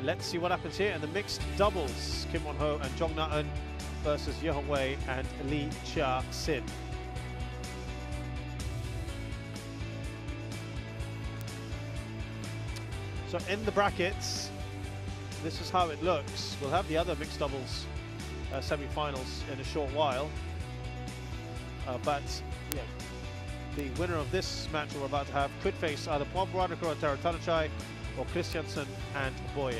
Let's see what happens here in the mixed doubles. Kim Won-ho and Jeong Na-eun versus Ye Hong-wei and Lee Chia-sin. So in the brackets, this is how it looks. We'll have the other mixed doubles semi-finals in a short while. But yeah, the winner of this match we're about to have could face either Pwambaranakur and Tarantanachai or Christiansen and Boye.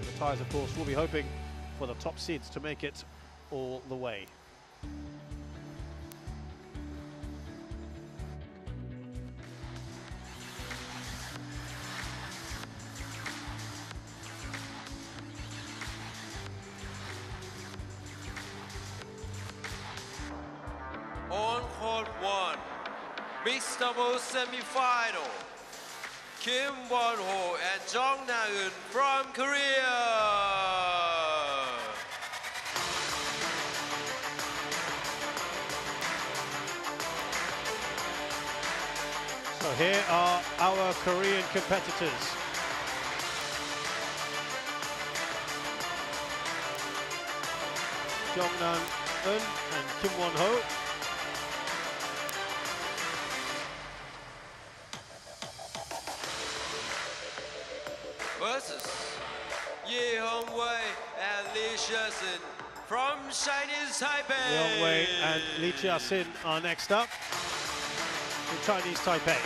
The Thais, of course, will be hoping for the top seeds to make it all the way. On court 1, mixed doubles semi-final. Kim Won-ho and Jeong Na-eun from Korea. So here are our Korean competitors. Jeong Na-eun and Kim Won-ho. Versus Ye Hong-wei and Lee Chia-sin from Chinese Taipei. Ye Hong-wei and Lee Chia-sin are next up in Chinese Taipei.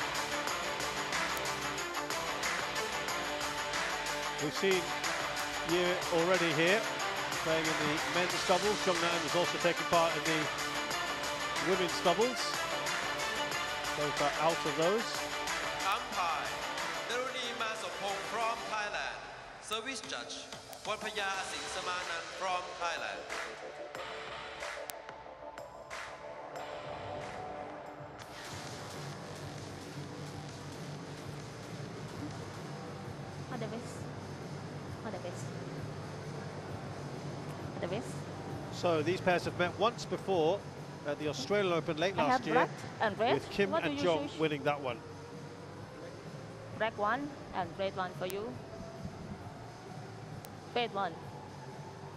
We've seen Ye already here playing in the men's doubles. Jeong Na-eun is also taking part in the women's doubles. Both are out of those. Umpire from Thailand. Service judge Watpaya Singh-samanan from Thailand. All the best. All the best. All the best. So these pairs have met once before at the Australian Open late last year, and red. with Kim What and do you Jeong choose? winning that one. Black one and red one for you. Red one.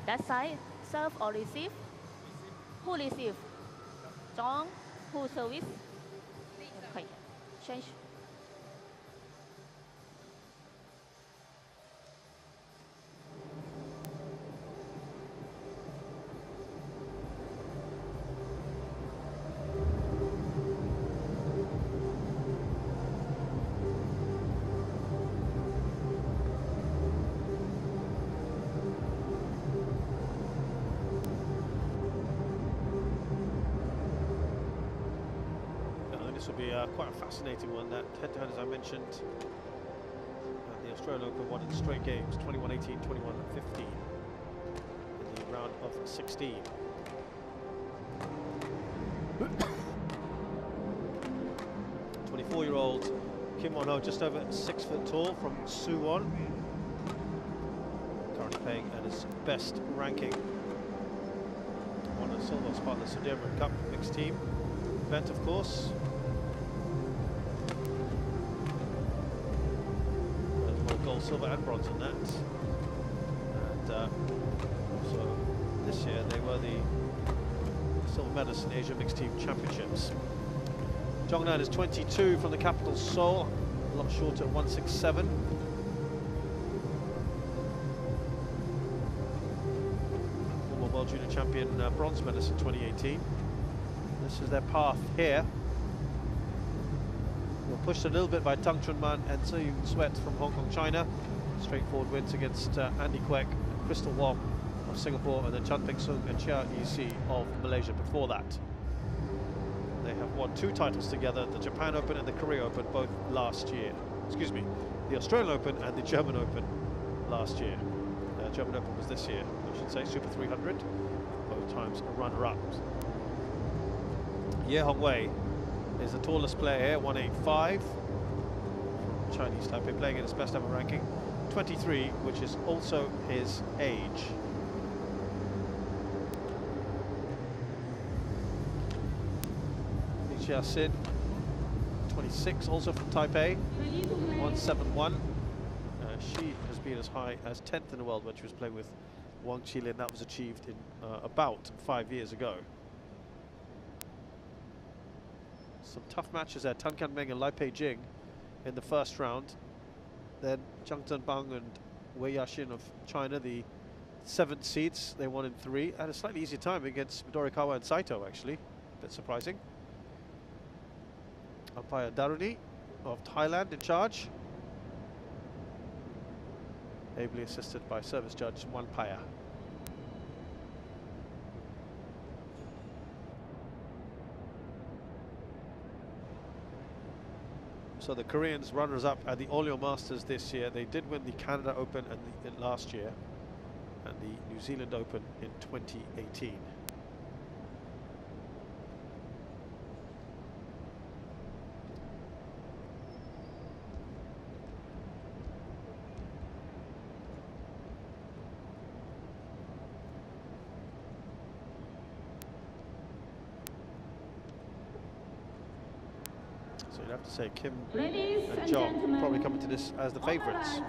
That side, serve or receive? Who receive? Jeong. Who service? Okay. Change. This will be quite a fascinating one. That head-to-head, as I mentioned, the Australian Open won in straight games, 21-18, 21-15 in the round of 16. Year-old Kim Won-ho, just over 6 foot tall, from Suwon, currently playing at his best ranking. Won a silver as part of the Sudirman Cup mixed team event, of course. Gold, silver and bronze in that. And so this year they were the silver medalists in Asia Mixed Team Championships. Jeong Na-eun is 22 from the capital Seoul, a lot shorter at 167. Former World Junior Champion, bronze medalist in 2018. This is their path here. Pushed a little bit by Tang Chunman and Tse Sweat from Hong Kong, China. Straightforward wins against Andy Kwek and Crystal Wong of Singapore, and then Chan Peng Sung and Chia Yi-si of Malaysia before that. They have won 2 titles together, the Japan Open and the Korea Open, both last year. Excuse me, the Australian Open and the German Open last year. German Open was this year, I should say, Super 300, both times a runner-up. Ye Hong-wei is the tallest player here, 185. Chinese Taipei, playing in his best ever ranking. 23, which is also his age. Lee Chia-sin, 26, also from Taipei, 171. she has been as high as 10th in the world when she was playing with Wang Qilin. That was achieved in about 5 years ago. Some tough matches there. Tan Kanmeng and Lai Pei-jing in the first round. Then Zhang Zhenbang and Wei Yaxin of China, the 7th seeds. They won in 3. Had a slightly easier time against Midorikawa and Saito, actually. A bit surprising. Umpire Daruni of Thailand in charge. Ably assisted by service judge Wan Paya. So the Koreans runners-up at the Orleans Masters this year. They did win the Canada Open and last year, and the New Zealand Open in 2018. So you'd have to say Kim and Jeong probably come into this as the favourites.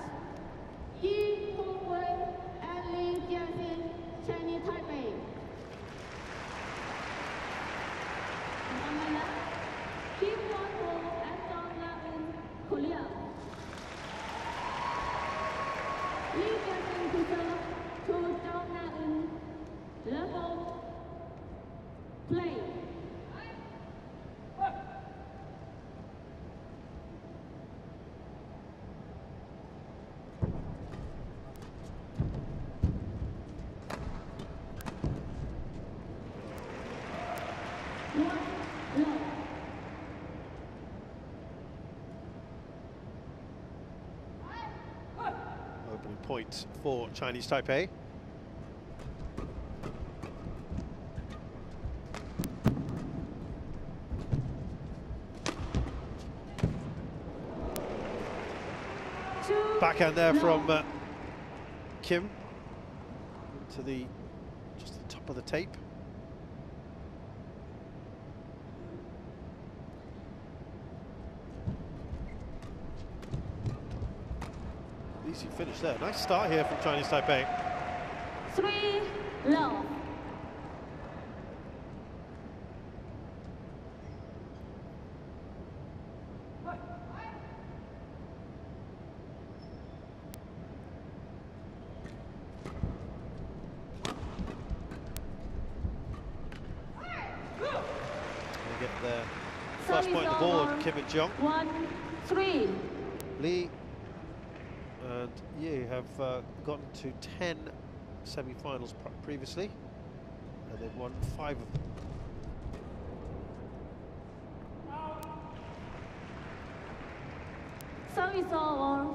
Opening point for Chinese Taipei. Backhand there from Kim to the just the top of the tape. Easy finish there. Nice start here from Chinese Taipei. 3-love. They get their first point on the board, Kim and Jeong. 1-3. Lee and Ye have gotten to 10 semi-finals previously, and they've won 5 of them. Service over.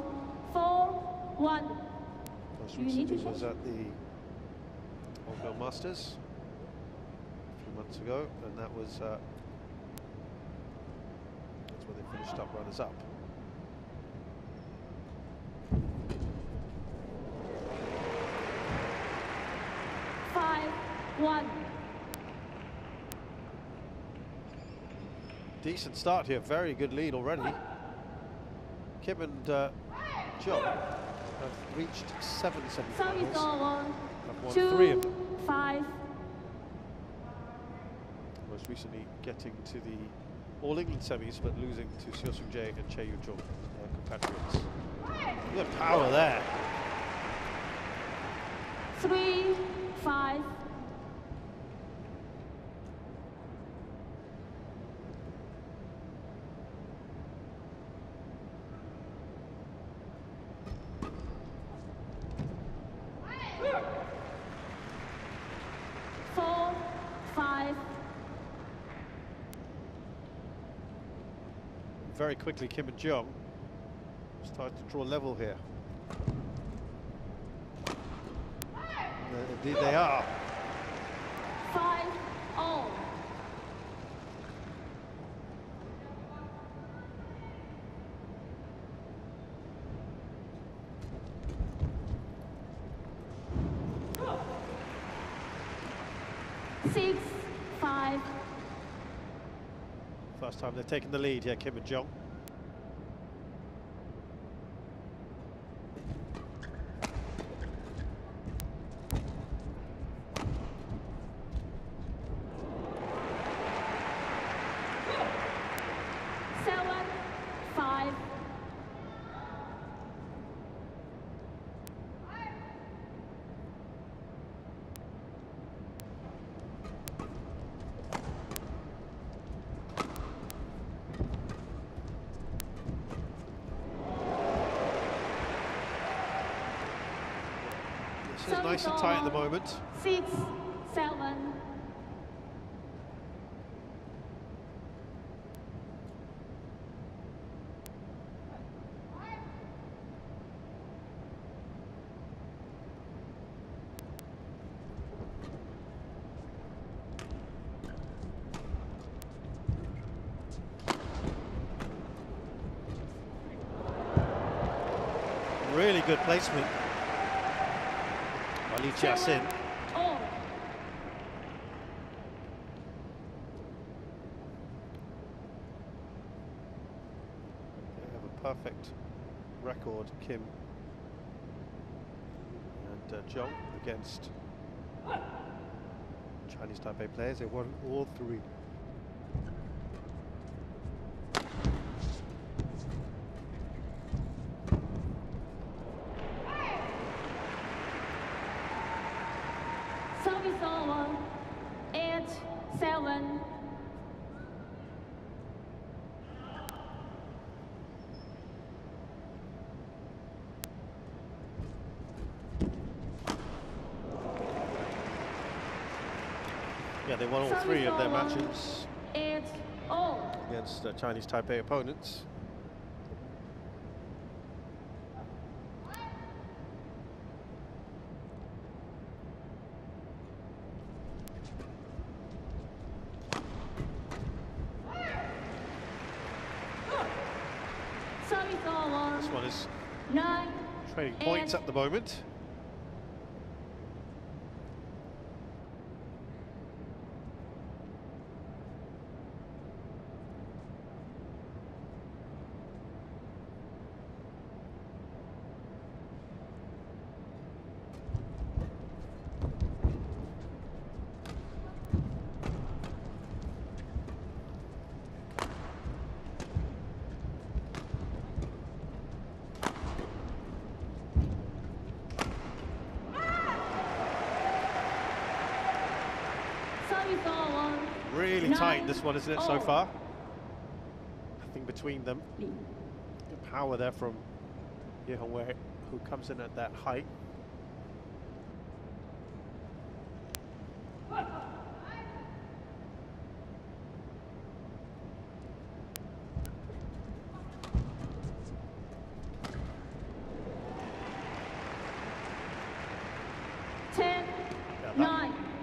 4-1. Most recently was at the Orleans Masters a few months ago, and that was that's where they finished up runners-up. Decent start here, very good lead already. Kim and Jeong have reached 7 semi-finals. Have won 3 of them. 5. Most recently getting to the All-England semis, but losing to Seo Seung-jae and Che Yu-jung, their compatriots. Good power there. 3-5. Very quickly, Kim and Jeong start to draw level here. Indeed they are. 5-0. First time they've taken the lead here, Kim and Jeong. This is nice and tight at the moment. 6-7. Really good placement by Lee Chia-sin. They have a perfect record, Kim and Jeong, against Chinese Taipei players. They won all three. Service over, 8-7. Yeah, they won all three of their matches 8-0. against Chinese Taipei opponents. This one is 9, trading points at the moment. Really tight, this one, isn't it, so far? Nothing between them. Good power there from Jeong, who comes in at that height.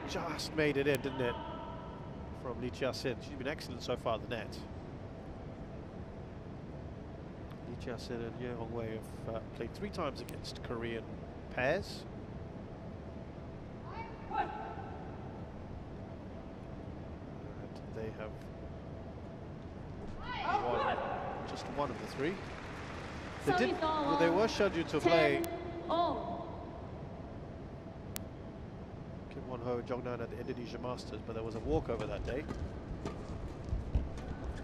Just made it in, didn't it? From Lee Chia-sin. She's been excellent so far at the net. Lee Chia-sin and Jeong have played 3 times against Korean pairs. And they have won just one of the 3. They were scheduled to play Jeong at the Indonesia Masters, but there was a walkover that day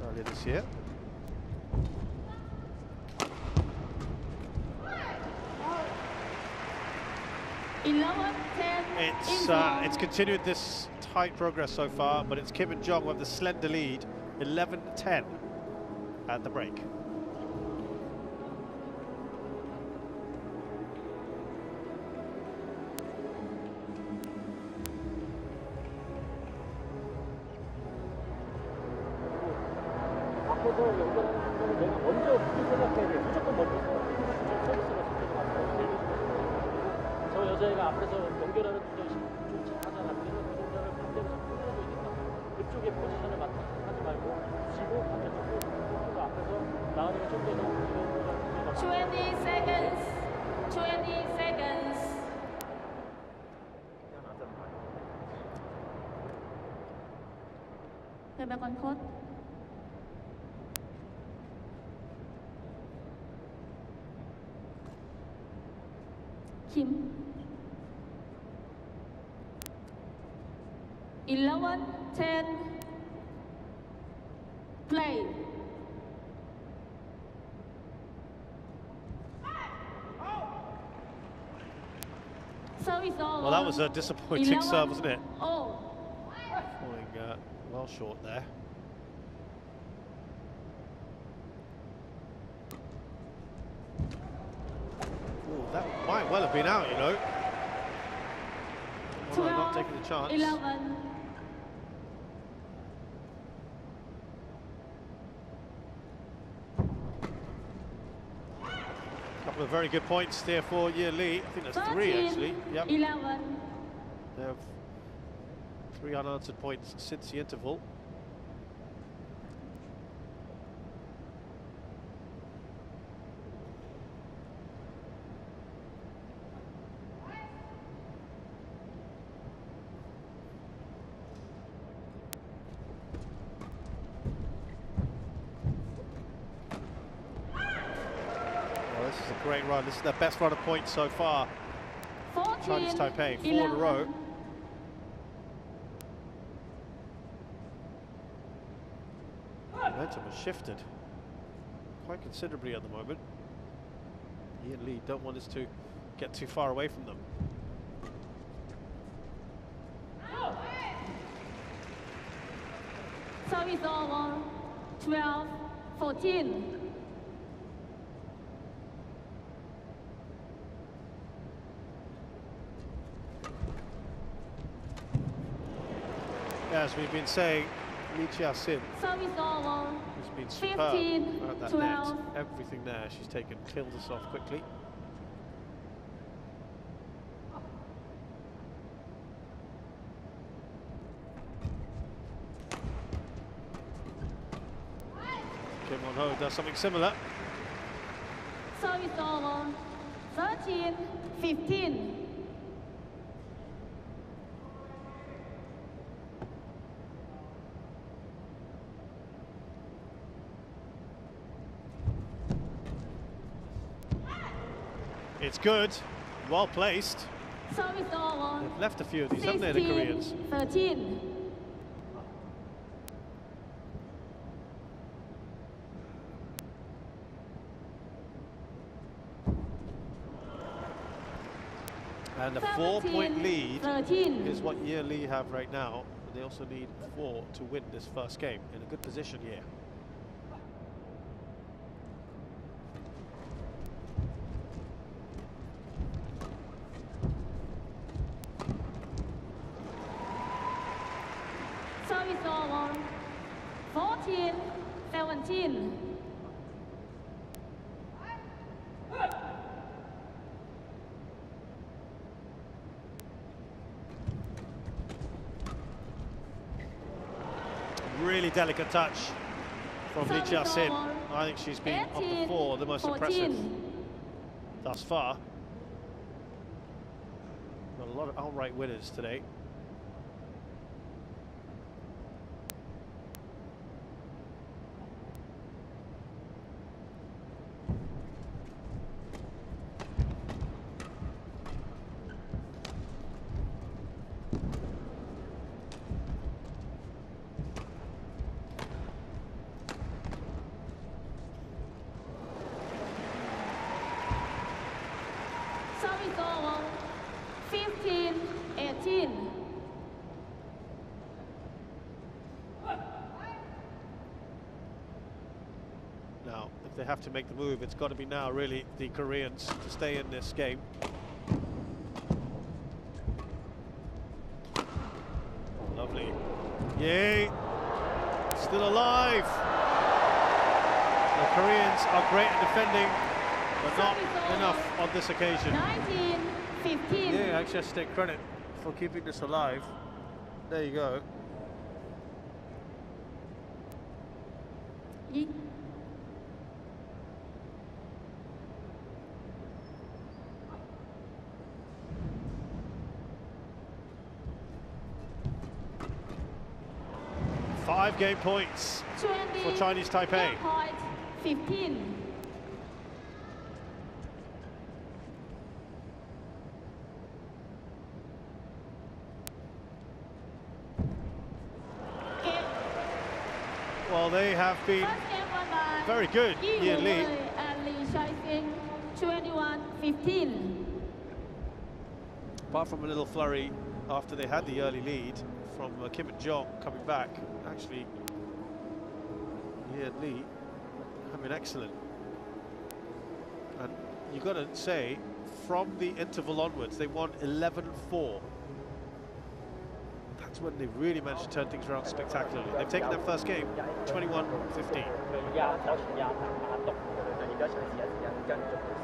earlier this year. It's continued this tight progress so far, but it's Kim and Jeong with the slender lead, 11-10 at the break. Back on court. Kim. 11-10. Play. Well, that was a disappointing serve, wasn't it? Falling well short there. Ooh, that might well have been out, you know. Oh, no, not taking a chance. 11. Couple of very good points there for Ye Li. I think that's 3 actually. Yep. 11. They have 3 unanswered points since the interval. This is a great run. This is their best run of points so far. 14, Chinese Taipei, 4 in a 11. row. Momentum has shifted quite considerably at the moment. Ye and Li don't want us to get too far away from them. Service over. 12, 14. As we've been saying, Li Chia-sin Service over. has been superb 15, at that 12. net. Everything there she's taken, killed us off quickly. Kim Won-ho does something similar. Service over. 13, 15. It's good, well placed. Service over. They've left a few of these, haven't they, the Koreans? 13. And a 4-point lead 13. is what Ye Li have right now. And they also need 4 to win this first game. In a good position here. Service over. 14, 17. Really delicate touch from Li Chia-sin. I think she's been, of the 4, the most impressive thus far. Got a lot of outright winners today. Service over. 15, 18. Now, if they have to make the move, it's got to be now, really, the Koreans to stay in this game. Lovely. Yay! Still alive! The Koreans are great at defending, but not enough on this occasion. 19, 15. Yeah, actually, I should take credit for keeping this alive. There you go. Ye- Five game points 20, for Chinese Taipei. point 15. Game. Well, they have been First game won by very good, Ye and Li. and Li Chia-sin, 21-15. Apart from a little flurry after they had the early lead from Kim and Jeong coming back, actually, Ye and Li have been excellent. And you've got to say, from the interval onwards, they won 11-4. That's when they really managed to turn things around spectacularly. They've taken that first game, 21-15. 压挑起压它，把它动。对，你不要想起来这样，这样你就不是。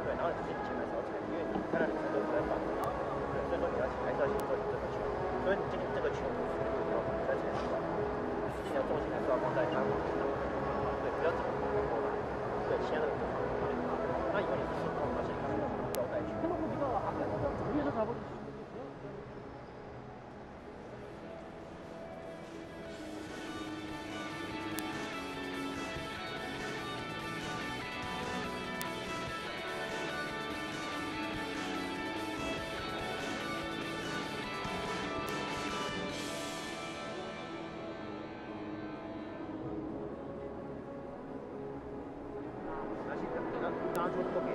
对，然后只是你前面少踩，因为你看到女生都不在放。对，所以说你要还是要先做你这个球。所以你今天这个球不是你要放在前面，实际上重心还是要放在它往上。对，不要整个过来。对，先那个放。那以后你是手动，而且你看那个腰带去。他们不知道啊，越是差不多。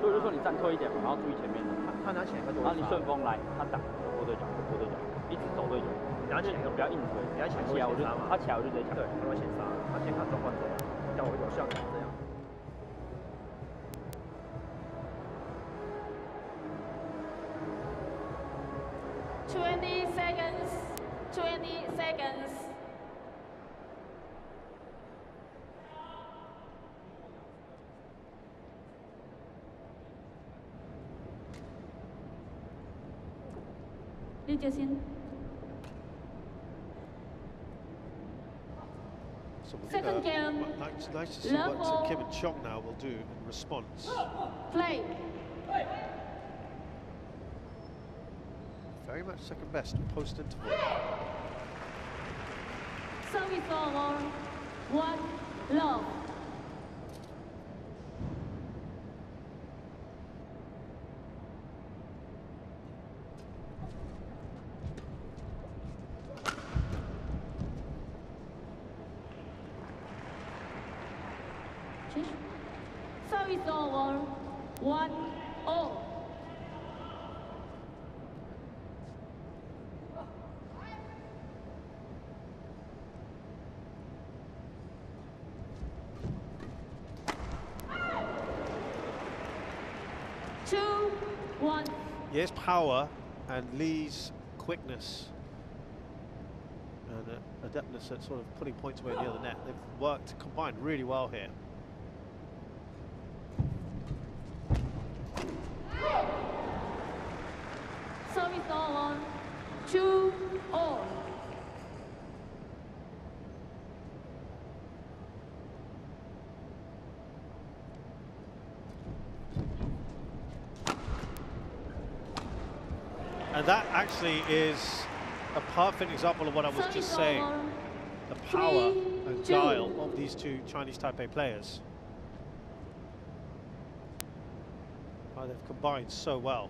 所以就说你站退一点嘛，然后注意前面的。他拿起来，然后你顺风来，他挡，拨对角，拨对角，一直走对角。拿起来不要硬推，你要起来我就他起来我就直接抢。对，他会先杀，他先看状况走，像我有效感这样。20 seconds. 20 seconds. So Second game. Nice to see what Kim and Jeong now will do in response. Play. Very much second best post interval. Service over. 1 love. Service over. 1-0. Yes, power and Lee's quickness and adeptness at sort of putting points away in the other net. They've worked combined really well here. Service over. 2-0. And that actually is a perfect example of what I was just saying. The power and guile of these two Chinese Taipei players. How they've combined so well.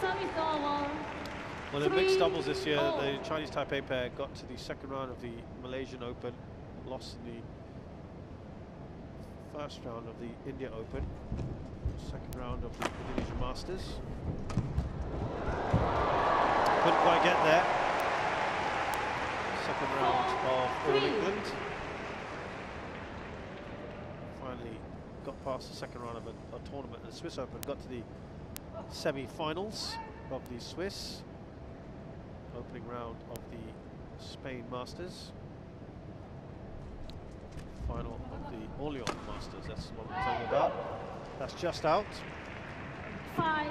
Service over. Well, in mixed doubles this year, the Chinese Taipei pair got to the second round of the Malaysian Open, lost in the first round of the India Open, second round of the Indonesian Masters. Couldn't quite get there. Second round of All England. Finally got past the second round of a tournament, the Swiss Open, got to the semi-finals of the Swiss. Opening round of the Spain Masters. Final of the Orléans Masters, that's what we're talking about. That's just out. 5-3.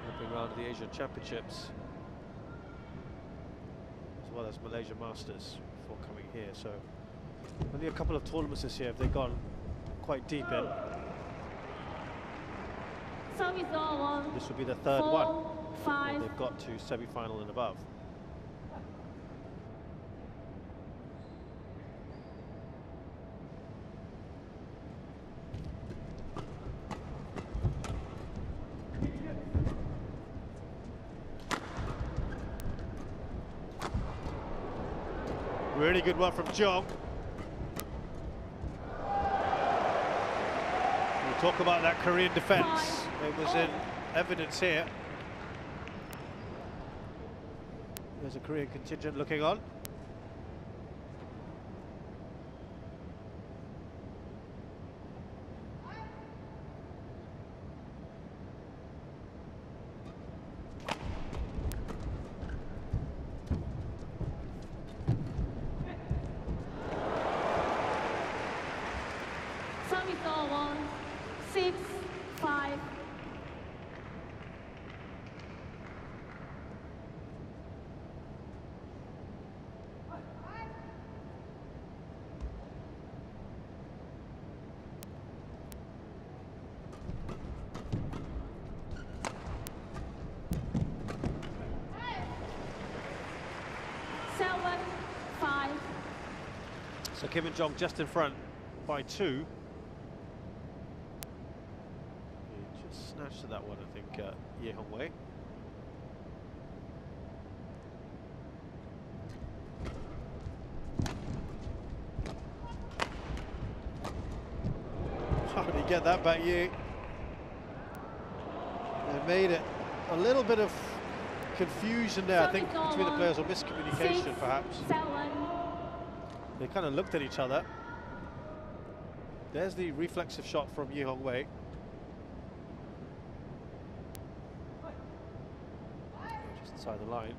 Opening round of the Asian Championships, as well as Malaysia Masters before coming here. So only a couple of tournaments this year have they gone quite deep in. This will be the third one. They've got to semi-final and above. Really good one from Jeong. We'll talk about that Korean defense. It was in evidence here. There's a Korean contingent looking on. So Kim and Jeong just in front by 2. He just snatched at that one, I think, Ye Hong Wei. How did he get that back, Ye? They made it a little bit of confusion there, I think, between the players, or miscommunication, perhaps. They kind of looked at each other. There's the reflexive shot from Ye Hong Wei. Just inside the line.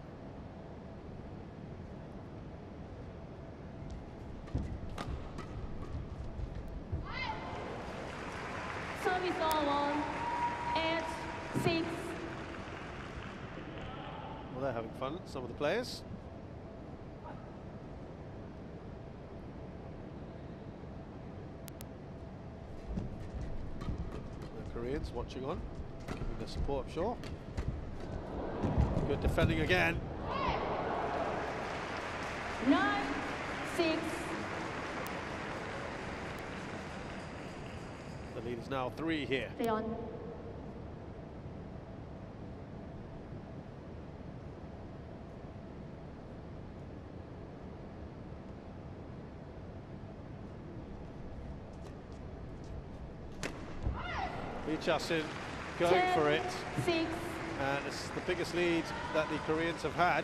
Service over. 8-6. Well, they're having fun, some of the players. The Koreans watching on, giving their support, I'm sure. Good defending again. 9-6. The lead is now 3 here. Leon. Lee Cha-sin going 10, for it. 6. And it's the biggest lead that the Koreans have had.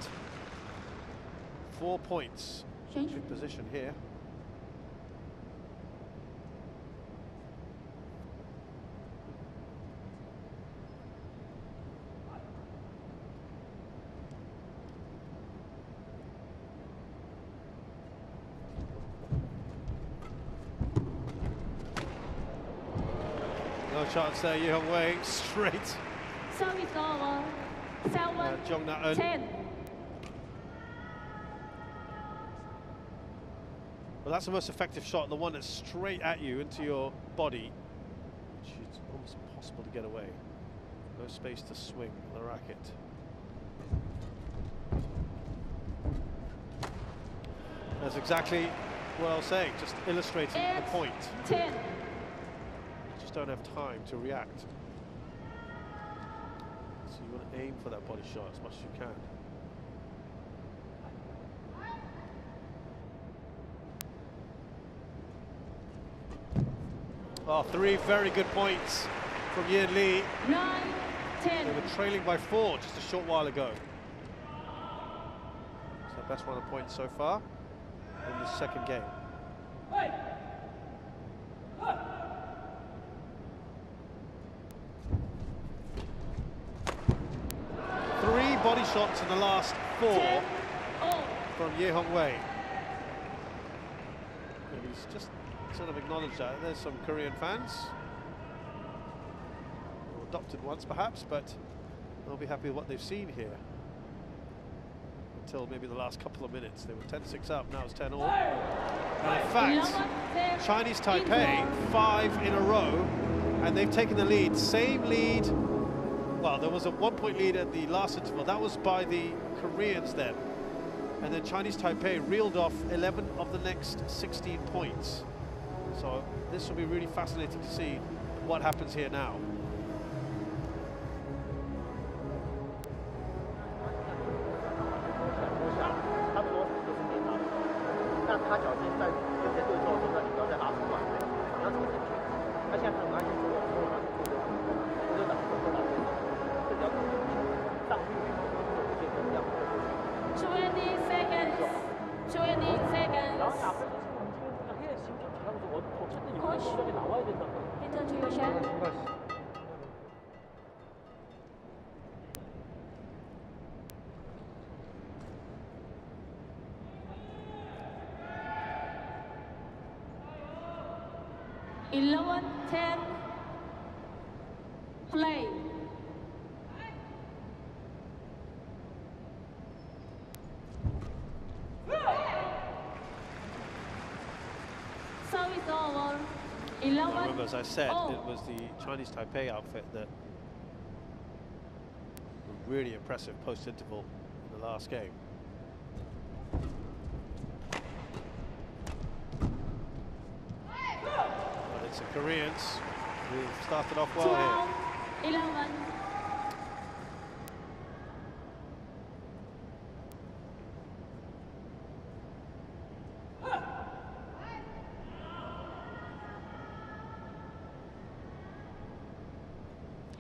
4 points. Change. Good position here. No chance there, Ye Hong Wei straight. Service over. 7, Jeong Na-eun. 10. Well, that's the most effective shot, the one that's straight at you into your body, which is almost impossible to get away. No space to swing the racket. That's exactly what I was saying, just illustrating the point. 10. You just don't have time to react. So you want to aim for that body shot as much as you can. Oh, 3 very good points from Yin Lee. 9, 10. They were trailing by 4 just a short while ago. It's their best run of points so far in the second game. Three body shots in the last 4 10, oh. from Ye Hong Wei. And he's just sort of acknowledged that. There's some Korean fans, or adopted ones perhaps, but they'll be happy with what they've seen here. Until maybe the last couple of minutes. They were 10-6 up, now it's 10-all. And in fact, Chinese Taipei, 5 in a row, and they've taken the lead. Same lead, well, there was a 1-point lead at the last interval. That was by the Koreans then. And then Chinese Taipei reeled off 11 of the next 16 points. So this will be really fascinating to see what happens here now. Return to your chair. 11-10. Play. Service over. 11. Remember, as I said, it was the Chinese Taipei outfit that were really impressive post-interval in the last game. It's the Koreans who've started off well here. 11.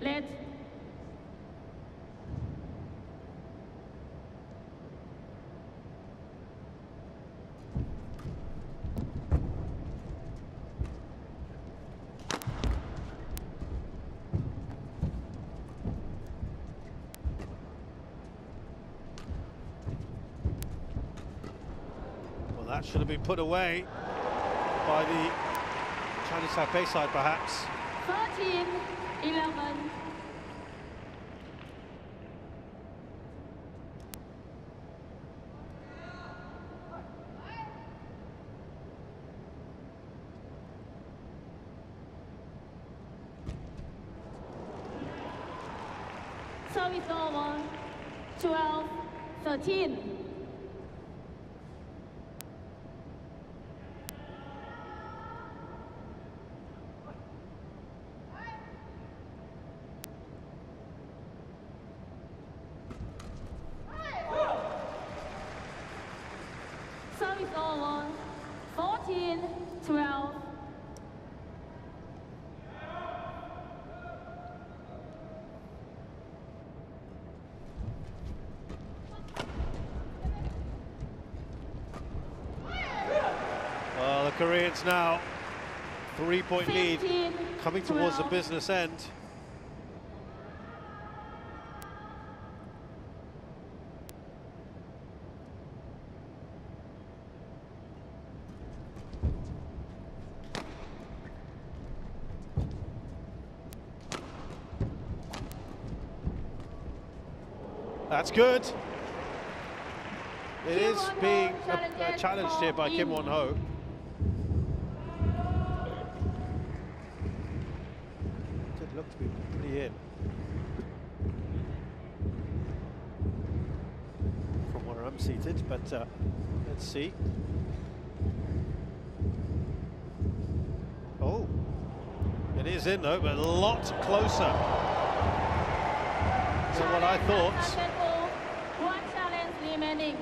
Let. Well, that should have been put away by the Chinese Taipei side, perhaps. 13, 11. Service over. 12, 13. Service over. 14, 12. Well, the Koreans now, 3-point lead, 15, coming towards the 12. business end. That's good. It is being challenged here by Kim Won-ho. Did look to be pretty in from where I'm seated, but let's see. Oh, it is in though, but a lot closer than what I thought. One challenge remaining.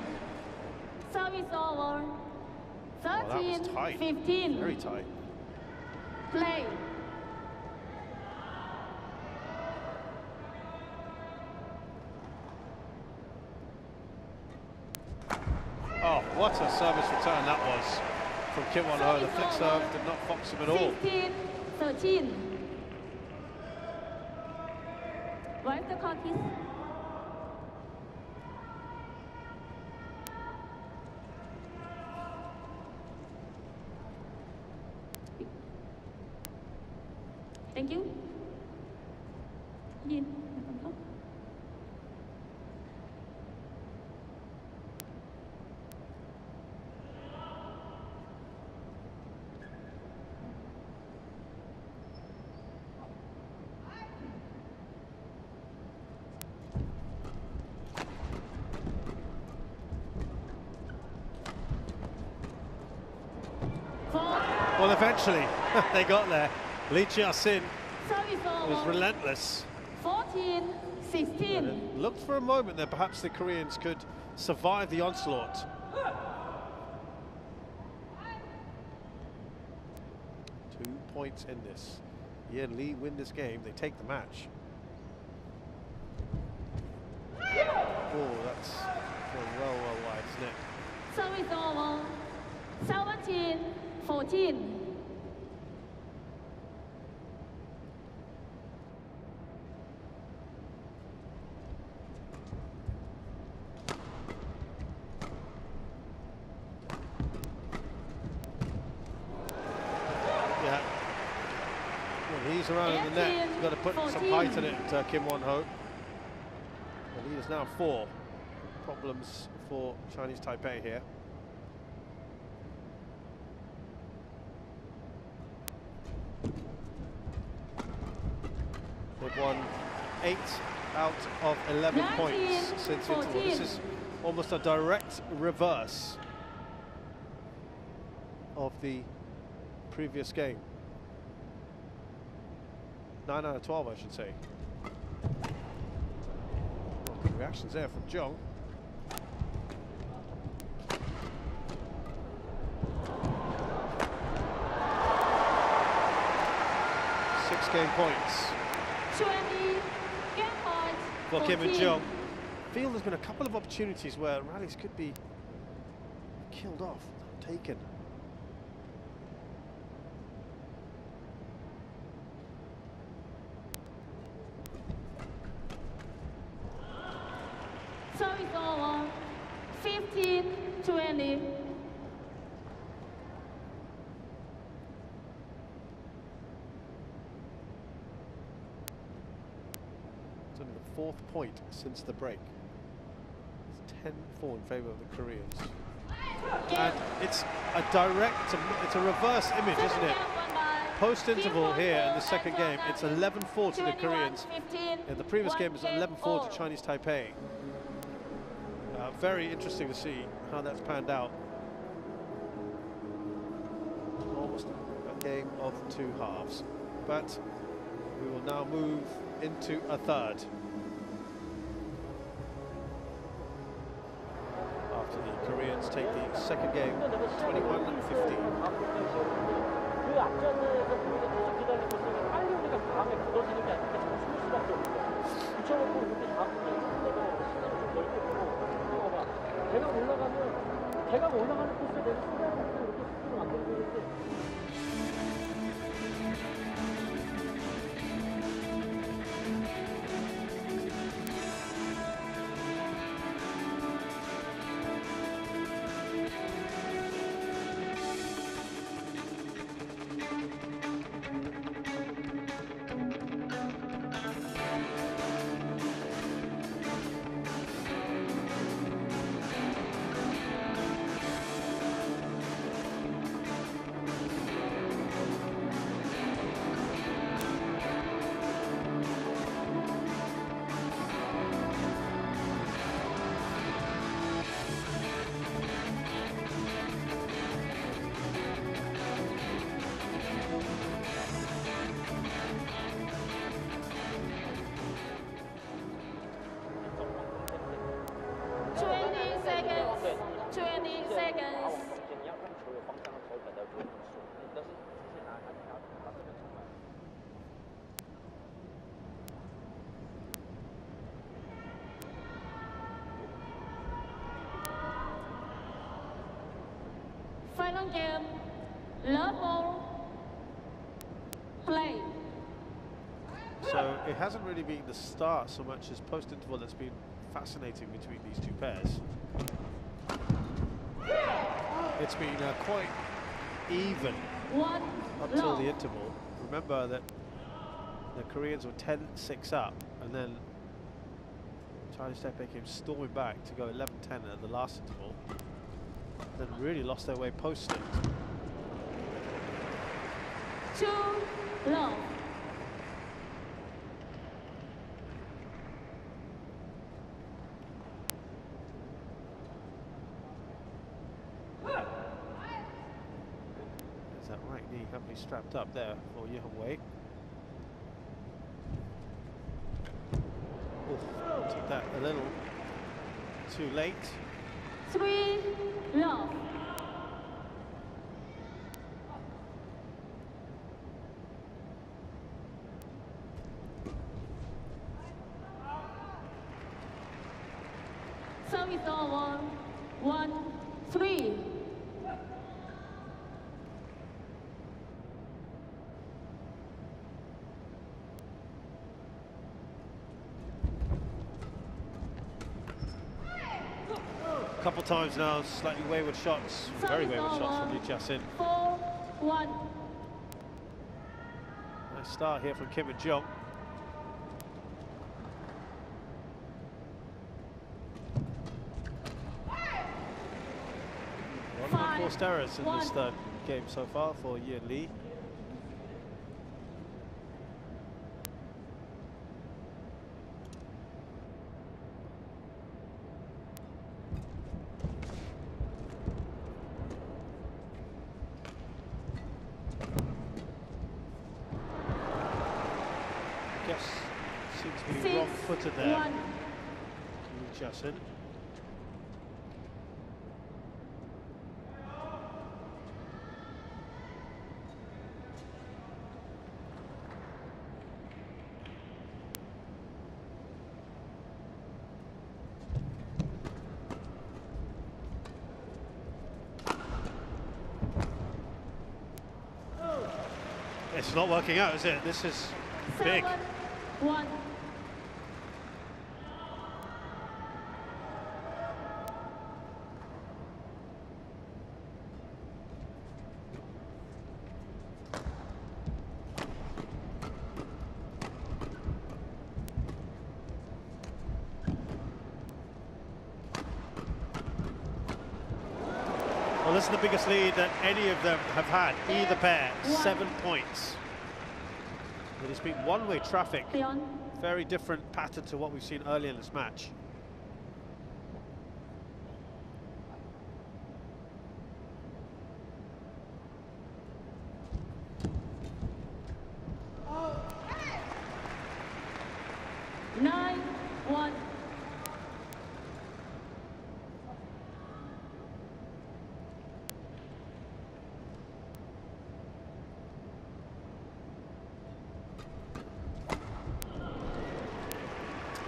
Service over. Oh, that 13, was tight. 15. Very tight. Play. Oh, what a service return that was from Kim Won-ho. The flick serve did not fox him at all. 15, 13. Where's the court is? Thank you. Nhìn. Well, eventually they got there. Lee Chia-sin Service was over. relentless. 14, 16. And it looked for a moment that perhaps the Koreans could survive the onslaught. 2 points in this. Yeah, Lee win this game, they take the match. Oh, that's going well wide, isn't it? Service over. 17, 14. Yeah. Well, he's around in the net. He's got to put some height in it, Kim Won-ho. The lead is now 4. Problems for Chinese Taipei here. They've won 8 out of 11 points since interval. This is almost a direct reverse of the previous game. 9 out of 12, I should say. Well, good reactions there from Jeong. Game points 20 game points for Kim and 14. Jeong. I feel there's been a couple of opportunities where rallies could be killed off, taken. So it's over 15-20. It's only the 4th point since the break. It's 10-4 in favour of the Koreans. And it's a direct, it's a reverse image, isn't it? Post-interval here in the second game, it's 11-4 to the Koreans. In the previous game, it was 11-4 to Chinese Taipei. Very interesting to see how that's panned out. Almost a game of 2 halves. But we will now move into a third. After the Koreans take the second game, 21-15. Final game, level play. So it hasn't really been the start so much as post-interval that's been fascinating between these two pairs. It's been quite even up till the interval. Remember that the Koreans were 10-6 up, and then Chinese Taipei came storming back to go 11-10 at the last interval. Then really lost their way post-it. 2 love. There's that right knee heavily strapped up there for Jeong Wei. Took that a little too late. 3 love. Service over 1-3. Couple times now, slightly wayward shots, very wayward shots from Lee Chia-sin. 4-1. Nice start here from Kim and Jeong. One unforced errors in this third game so far for Yin Lee. left-footed there. Jason. It's not working out, is it? This is big. 7-1. Well, this is the biggest lead that any of them have had, either pair, 7 points. It has been one-way traffic, very different pattern to what we've seen earlier in this match.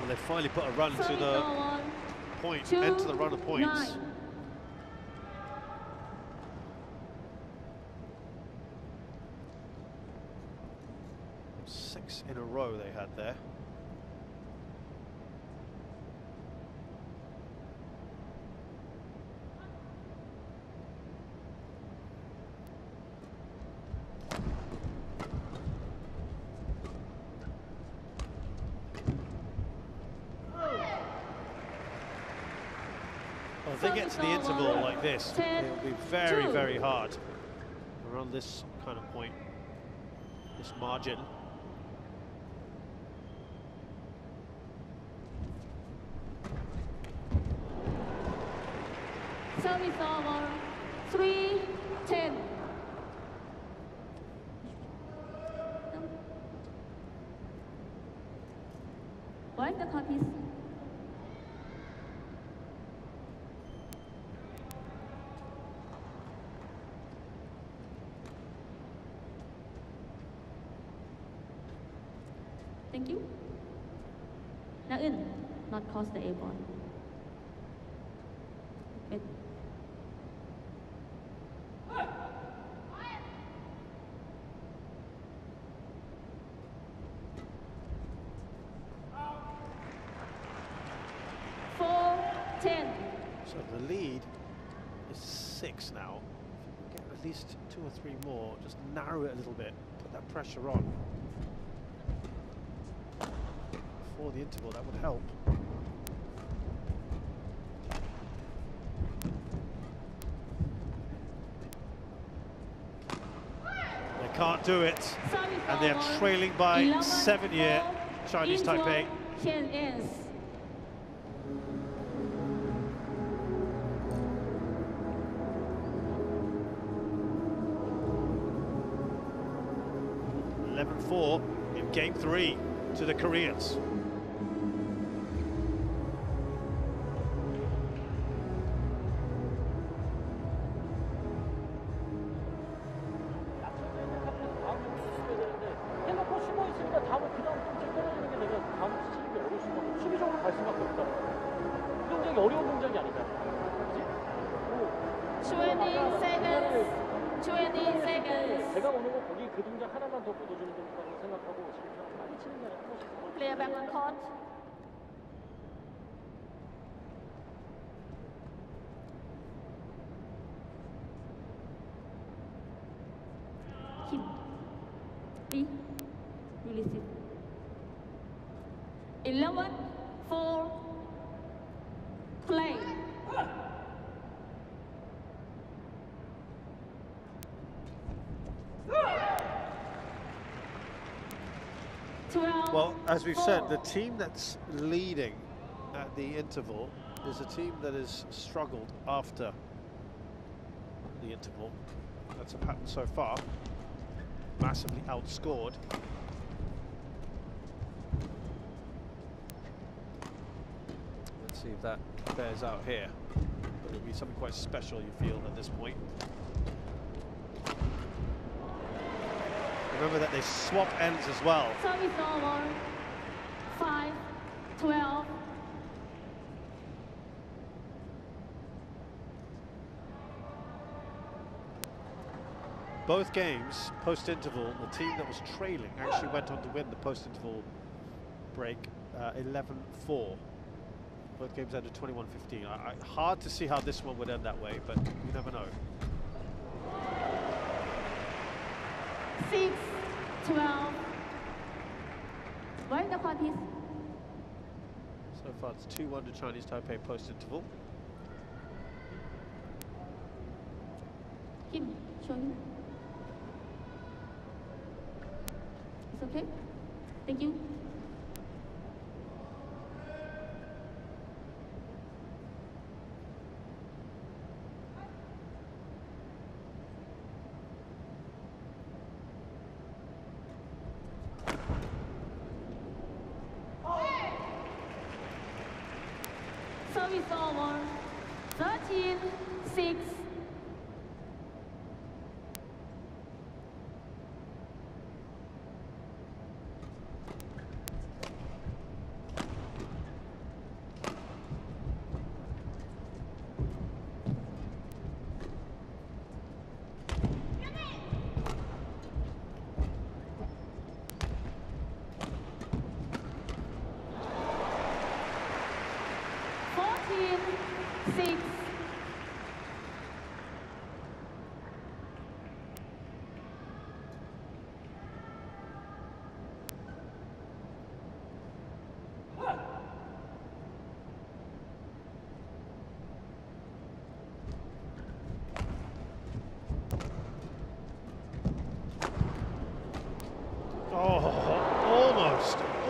They finally put a run to the point, enter the run of points. 6 in a row they had there. If they get to the interval like this, it'll be very, very hard around this kind of point, this margin. Service over 3-10. Wind the copies. Thank you. Now in, not cross the A ball. Wait. So the lead is 6 now. If you get at least 2 or 3 more, just narrow it a little bit, put that pressure on. Before the interval, that would help. They can't do it, and they're trailing by 7 here, Chinese Taipei. In game 3 to the Koreans. Player back on court. Kim. B. Release it. 11-4. Play. Well, as we've said, the team that's leading at the interval is a team that has struggled after the interval. That's a pattern so far. Massively outscored. See if that bears out here. But it'll be something quite special, you feel, at this point. Remember that they swap ends as well. Service over. 5-12. Both games, post-interval, the team that was trailing actually went on to win the post-interval break 11-4. Both games ended 21-15. Hard to see how this one would end that way, but you never know. 6-12. Right the court, please. So far it's 2-1 to Chinese Taipei post-interval. Kim, show him. It's okay? Thank you. Service over. 13-6.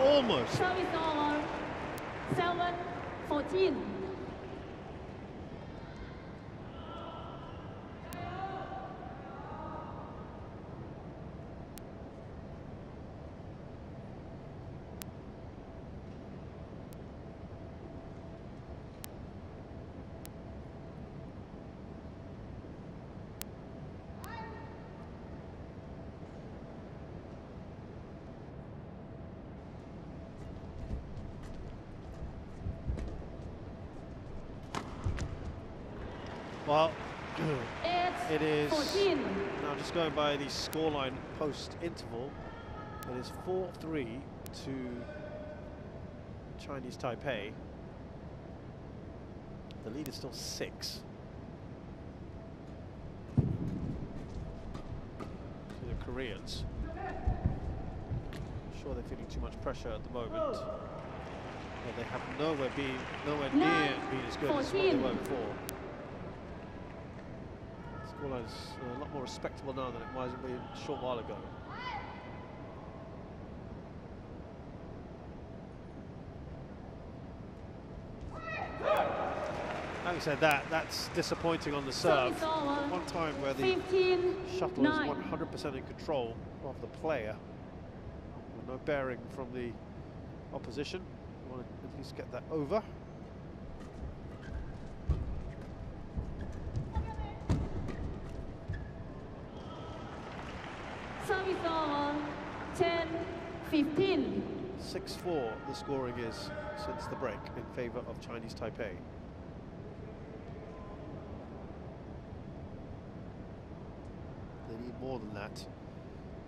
Almost. Service over. 7-14. Well, it is 14. now just going by the scoreline post-interval. It is 4-3 to Chinese Taipei. The lead is still 6. To the Koreans. I'm sure they're feeling too much pressure at the moment. But they have nowhere near being as good as what they were before. Scoreline is a lot more respectable now than it was a short while ago. Having said that, that's disappointing on the serve. One time where the shuttle is 100% in control of the player, with no bearing from the opposition. You want to at least get that over. Service over. 10-15. 6-4 the scoring is since the break in favour of Chinese Taipei. They need more than that,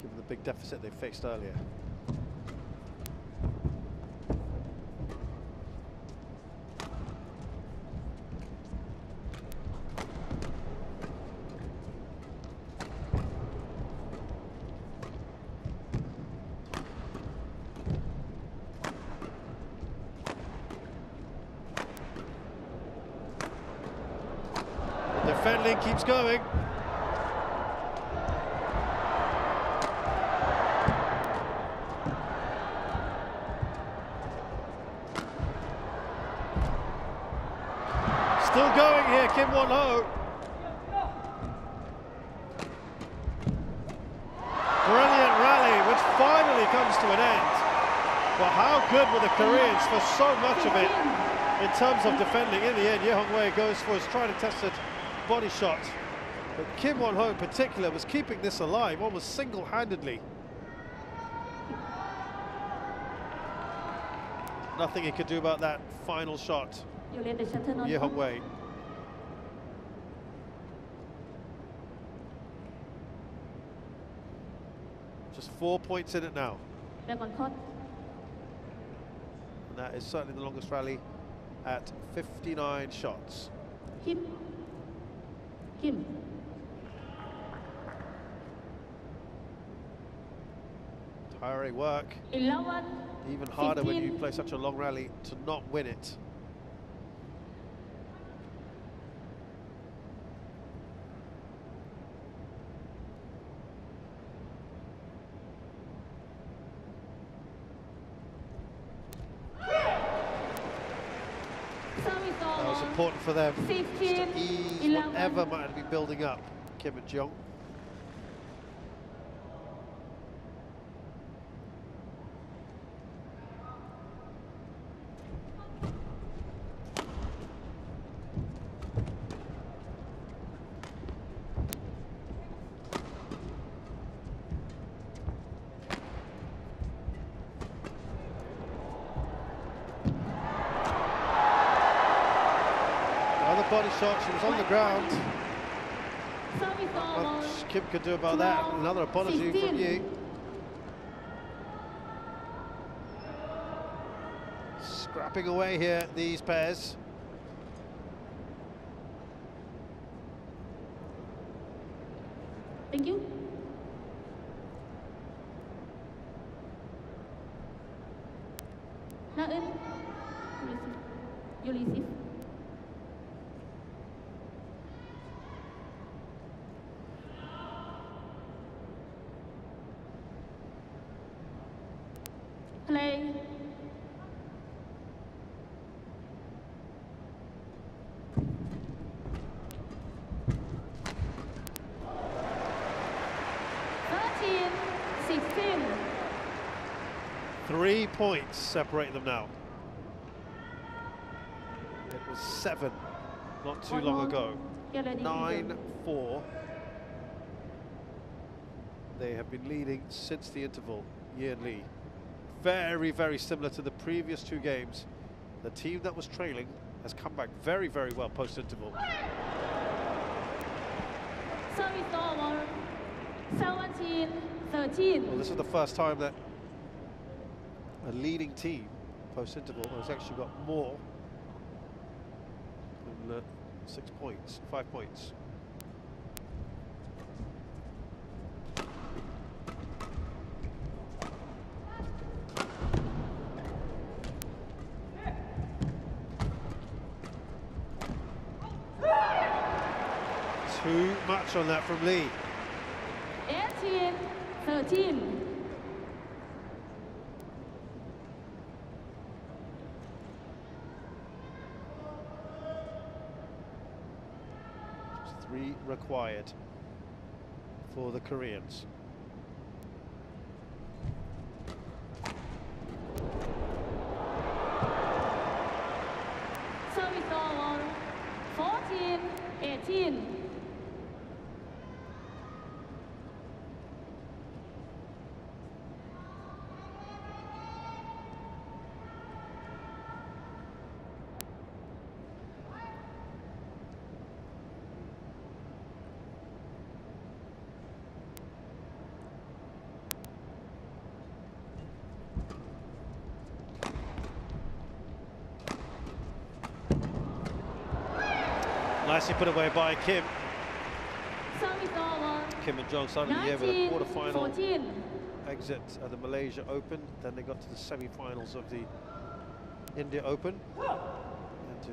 given the big deficit they faced earlier. Defending keeps going. Still going here, Kim Won-ho. Brilliant rally, which finally comes to an end. But how good were the Koreans for so much of it? in terms of defending. In the end, Jeong Wei goes for his tried and tested body shot. But Kim Won-ho in particular was keeping this alive almost single-handedly. Nothing he could do about that final shot. Jeong Wei. Just 4 points in it now. And that is certainly the longest rally at 59 shots. Kim. Tiring work. 11. Even harder 15. when you play such a long rally to not win it. That was important for them, just to ease whatever might have been building up, Kim and Jeong. Body shot, she was on the ground. Not much Kim could do about that. Another apology from you. Scrapping away here, these pairs. Thank you. Na-in. You receive. Play. (13, 16). 3 points separate them now. It was 7 not too long ago. 9-4. They have been leading since the interval, Yi and Lee. Very, very similar to the previous 2 games. The team that was trailing has come back very, very well post-interval. Service over. 17-13. Well, this is the first time that a leading team post-interval has actually got more than 6 points, 5 points. Too much on that from Lee. 18-13. Just 3 required for the Koreans. Service over. 14-18. Nicely put away by Kim. Service over. Kim and Jeong started the year with a quarter-final 14. exit at the Malaysia Open. Then they got to the semi-finals of the India Open. And to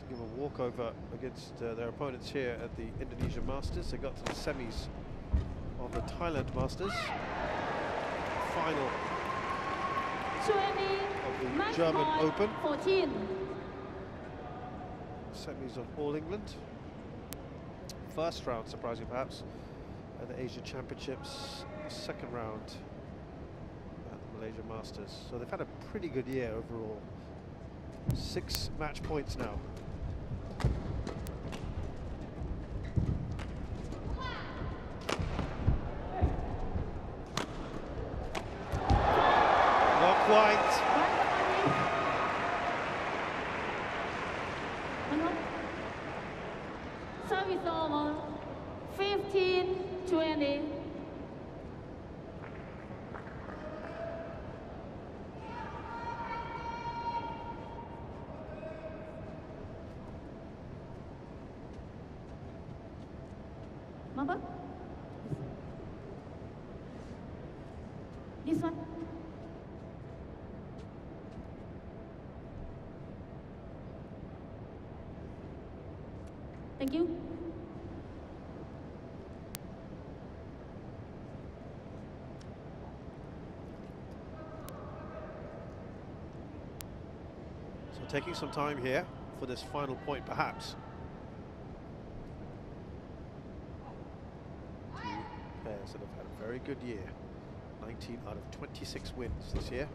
give a walkover against their opponents here at the Indonesia Masters. They got to the semis of the Thailand Masters. Final 20. of the Match German point, Open. 14. Semis of All England. First round, surprising perhaps, at the Asia Championships. Second round at the Malaysia Masters. So they've had a pretty good year overall 6 match points now. Not quite. Service over. 15-20. Mama? This one? Thank you. So taking some time here for this final point, perhaps. Two pairs that have had a very good year. 19 out of 26 wins this year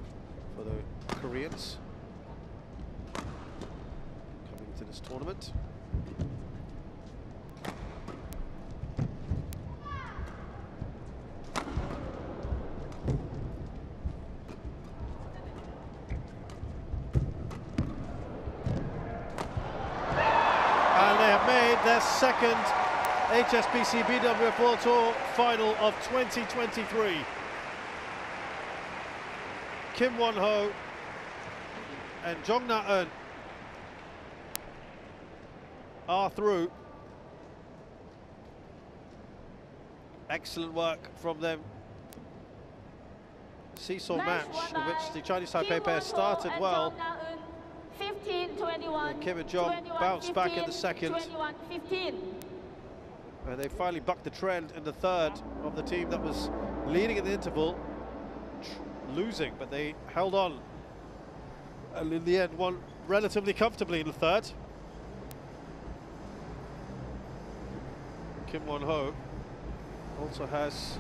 for the Koreans coming into this tournament. And they have made their second HSBC BWF World Tour final of 2023. Kim Won-ho and Jeong Na-eun are through. Excellent work from them. Seesaw match in which the Chinese Taipei pair started well. 15-21. Kim and Jeong bounced back in the second. 21-15. And they finally bucked the trend in the third of the team that was leading in the interval, losing, but they held on. And in the end, won relatively comfortably in the third. Kim Won-ho also has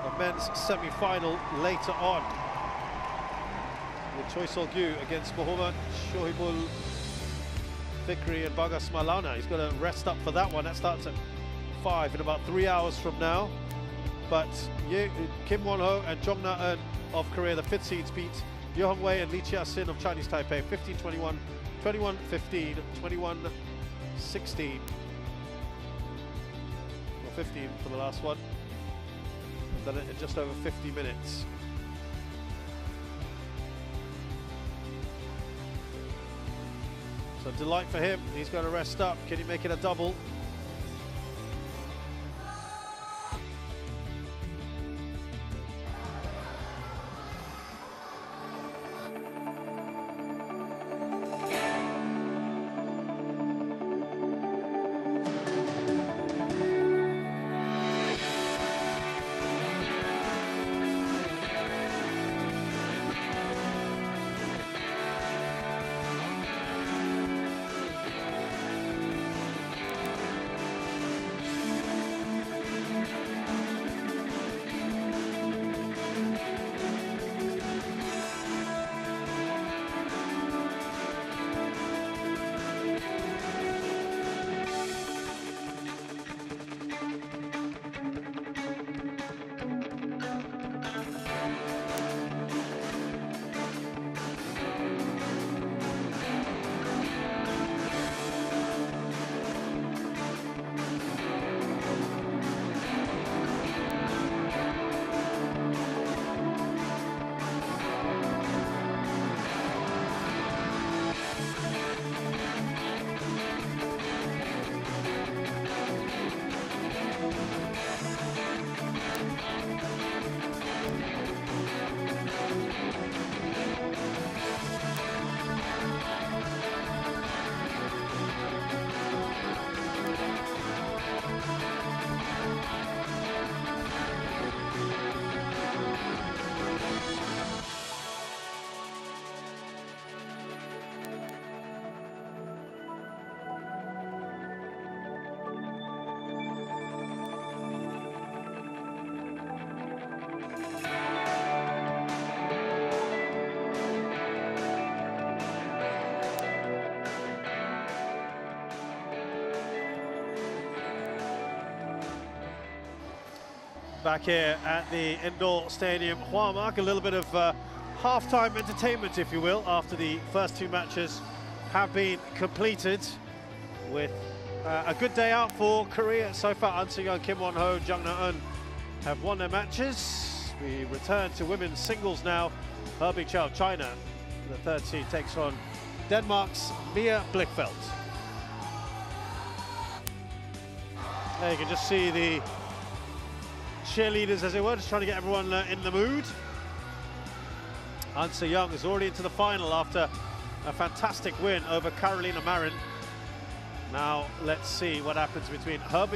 a men's semi-final later on with Choi Sol-gyu against Muhammad Shohibul Fikri and Bagas Maulana. He's got to rest up for that one. That starts at 5 in about 3 hours from now. But Kim Won-ho and Jeong Na-eun of Korea, the 5th seeds, beat Yoham Wei and Lee Chia-sin of Chinese Taipei 15-21, 21-15, 21-16. Or 15 for the last one. Done it in just over 50 minutes. So delight for him. He's going to rest up. Can he make it a double? back here at the indoor stadium. Huamark, a little bit of half-time entertainment, if you will, after the first two matches have been completed, with a good day out for Korea so far. An Se-young, Kim Won-ho, Jeong Na-eun have won their matches. We return to women's singles now. He Bing-chao of China, the third seed, takes on Denmark's Mia Blichfeldt. There you can just see the cheerleaders, as it were, just trying to get everyone in the mood. An Se-young is already into the final after a fantastic win over Carolina Marin. Now let's see what happens between He Bing